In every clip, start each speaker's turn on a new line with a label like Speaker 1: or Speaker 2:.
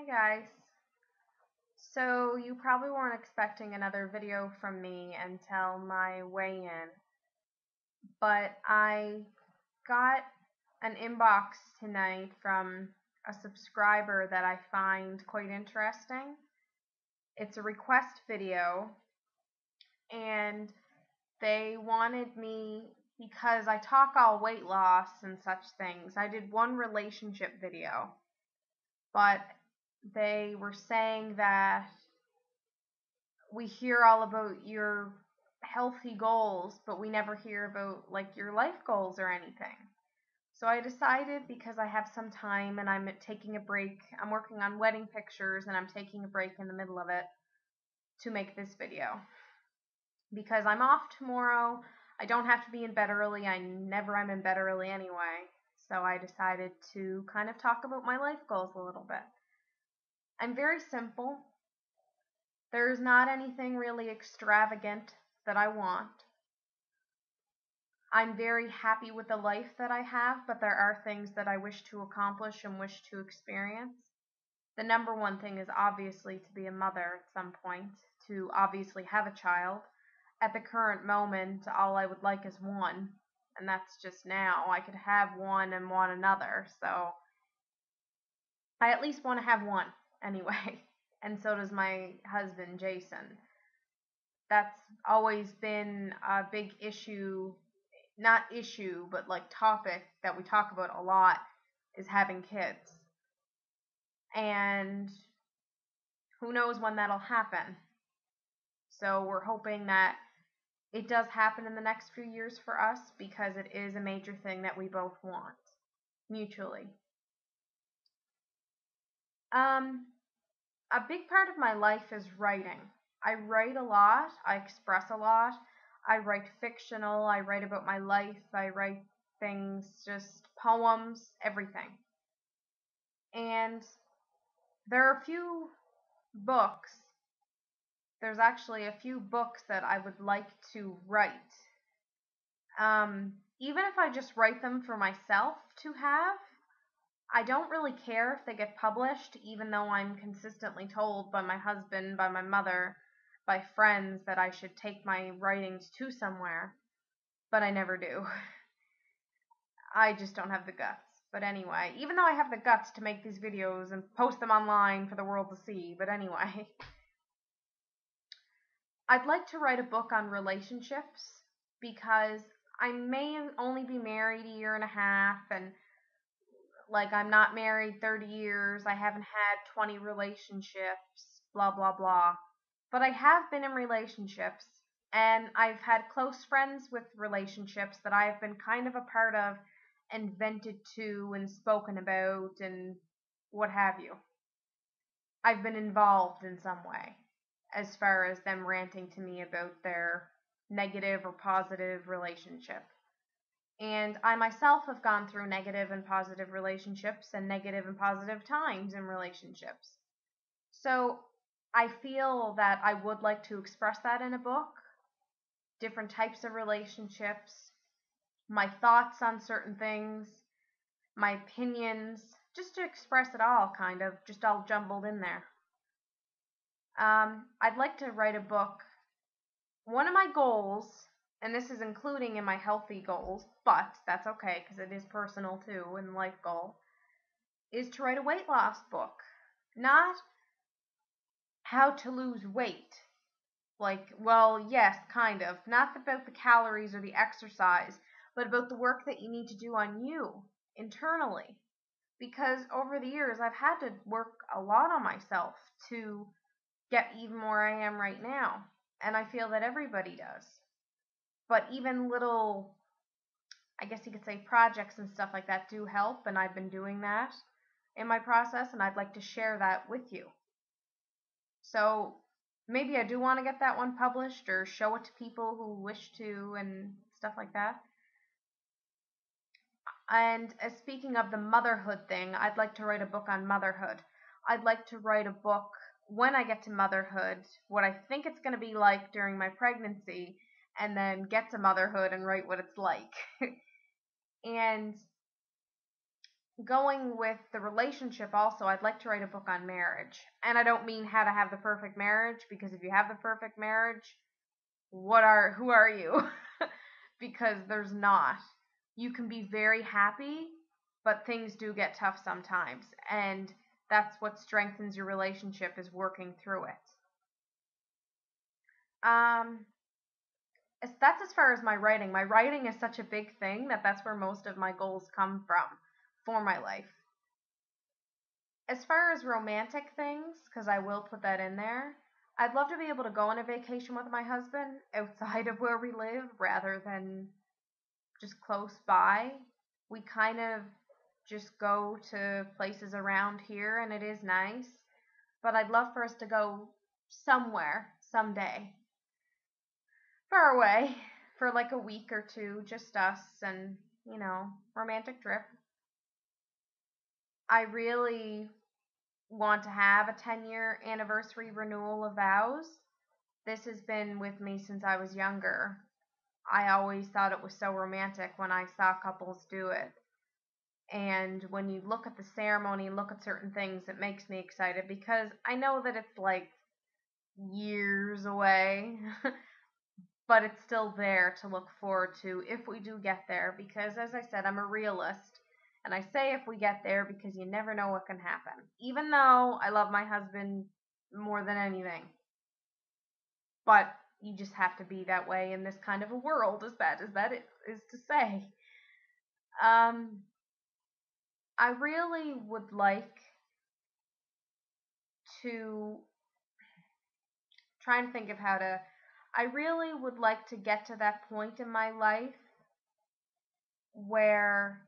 Speaker 1: Hi guys. So you probably weren't expecting another video from me until my weigh-in, but I got an inbox tonight from a subscriber that I find quite interesting. It's a request video, and they wanted me, because I talk all weight loss and such things. I did one relationship video, but they were saying that we hear all about your healthy goals, but we never hear about like your life goals or anything. So I decided, because I have some time and I'm taking a break, I'm working on wedding pictures and I'm taking a break in the middle of it, to make this video. Because I'm off tomorrow, I don't have to be in bed early, I never am in bed early anyway. So I decided to kind of talk about my life goals a little bit. I'm very simple. There's not anything really extravagant that I want. I'm very happy with the life that I have, but there are things that I wish to accomplish and wish to experience. The number one thing is obviously to be a mother at some point, to obviously have a child. At the current moment, all I would like is one, and that's just now. I could have one and want another, so I at least want to have one anyway. And so does my husband, Jason. That's always been a big issue, not issue, but like topic that we talk about a lot, is having kids. And who knows when that'll happen. So we're hoping that it does happen in the next few years for us, because it is a major thing that we both want mutually. A big part of my life is writing. I write a lot, I express a lot, I write fictional, I write about my life, I write things, just poems, everything. And there are a few books, there's actually a few books that I would like to write. Even if I just write them for myself to have, I don't really care if they get published, even though I'm consistently told by my husband, by my mother, by friends that I should take my writings to somewhere, but I never do. I just don't have the guts. But anyway, even though I have the guts to make these videos and post them online for the world to see, but anyway. I'd like to write a book on relationships, because I may only be married a year and a half, and like, I'm not married 30 years, I haven't had 20 relationships, blah, blah, blah. But I have been in relationships, and I've had close friends with relationships that I've been kind of a part of, and vented to, and spoken about, and what have you. I've been involved in some way, as far as them ranting to me about their negative or positive relationship. And I myself have gone through negative and positive relationships, and negative and positive times in relationships. So I feel that I would like to express that in a book. Different types of relationships, my thoughts on certain things, my opinions, just to express it all, kind of, just all jumbled in there. I'd like to write a book. One of my goals, and this is including in my healthy goals, but that's okay because it is personal too and life goal, is to write a weight loss book. Not how to lose weight. Like, well, yes, kind of. Not about the calories or the exercise, but about the work that you need to do on you internally. Because over the years, I've had to work a lot on myself to get even where I am right now. And I feel that everybody does. But even little, I guess you could say, projects and stuff like that do help, and I've been doing that in my process, and I'd like to share that with you. So maybe I do want to get that one published, or show it to people who wish to, and stuff like that. And speaking of the motherhood thing, I'd like to write a book on motherhood. I'd like to write a book when I get to motherhood, what I think it's going to be like during my pregnancy, and then get to motherhood and write what it's like. And going with the relationship also, I'd like to write a book on marriage. And I don't mean how to have the perfect marriage, because if you have the perfect marriage, who are you? Because there's not. You can be very happy, but things do get tough sometimes, and that's what strengthens your relationship, is working through it. Um, that's as far as my writing. My writing is such a big thing that's where most of my goals come from for my life. As far as romantic things, because I will put that in there, I'd love to be able to go on a vacation with my husband outside of where we live rather than just close by. We kind of just go to places around here and it is nice, but I'd love for us to go somewhere someday, far away, for like a week or two, just us and, romantic trip. I really want to have a 10-year anniversary renewal of vows. This has been with me since I was younger. I always thought it was so romantic when I saw couples do it. And when you look at the ceremony and look at certain things, it makes me excited because I know that it's like years away, but it's still there to look forward to if we do get there. Because as I said, I'm a realist. And I say if we get there because you never know what can happen. Even though I love my husband more than anything. But you just have to be that way in this kind of a world, as bad as that is to say. I really would like to try and think of I really would like to get to that point in my life where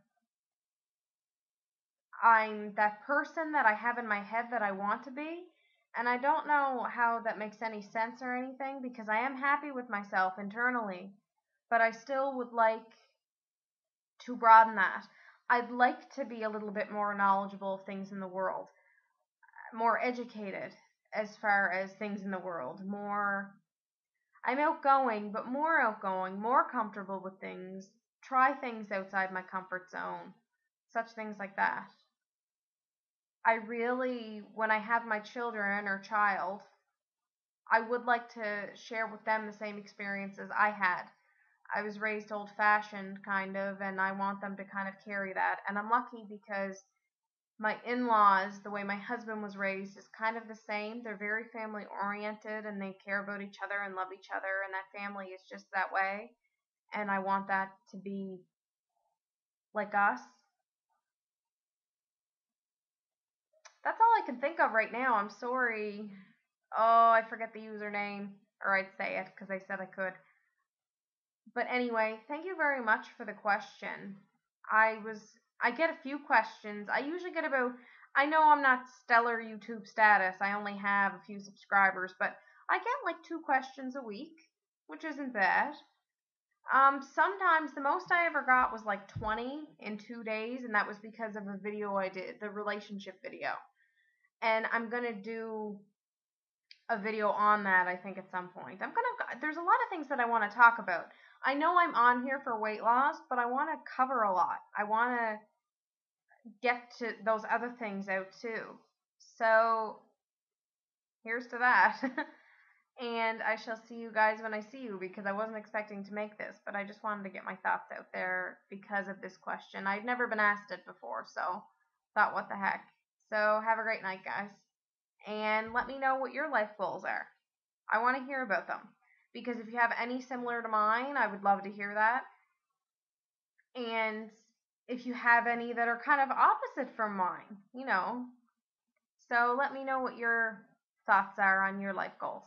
Speaker 1: I'm that person that I have in my head that I want to be. And I don't know how that makes any sense or anything, because I am happy with myself internally, but I still would like to broaden that. I'd like to be a little bit more knowledgeable of things in the world, more educated as far as things in the world, I'm outgoing, but more outgoing, more comfortable with things, try things outside my comfort zone, such things like that. I really, when I have my children or child, I would like to share with them the same experiences I had. I was raised old-fashioned, kind of, and I want them to kind of carry that. And I'm lucky because my in-laws, the way my husband was raised, is kind of the same. They're very family-oriented, and they care about each other and love each other, and that family is just that way. And I want that to be like us. That's all I can think of right now. I'm sorry. Oh, I forget the username. Or I'd say it because I said I could. But anyway, thank you very much for the question. I get a few questions. I usually get I know I'm not stellar YouTube status. I only have a few subscribers, but I get like 2 questions a week, which isn't bad. Sometimes the most I ever got was like 20 in 2 days, and that was because of a video I did, the relationship video. And I'm gonna do a video on that, I think, at some point. There's a lot of things that I want to talk about. I know I'm on here for weight loss, but I want to cover a lot. I want to get to those other things out too. So here's to that. And I shall see you guys when I see you, because I wasn't expecting to make this, but I just wanted to get my thoughts out there because of this question. I'd never been asked it before, so thought, what the heck. So have a great night, guys. And let me know what your life goals are. I want to hear about them, because if you have any similar to mine, I would love to hear that. And if you have any that are kind of opposite from mine, So let me know what your thoughts are on your life goals.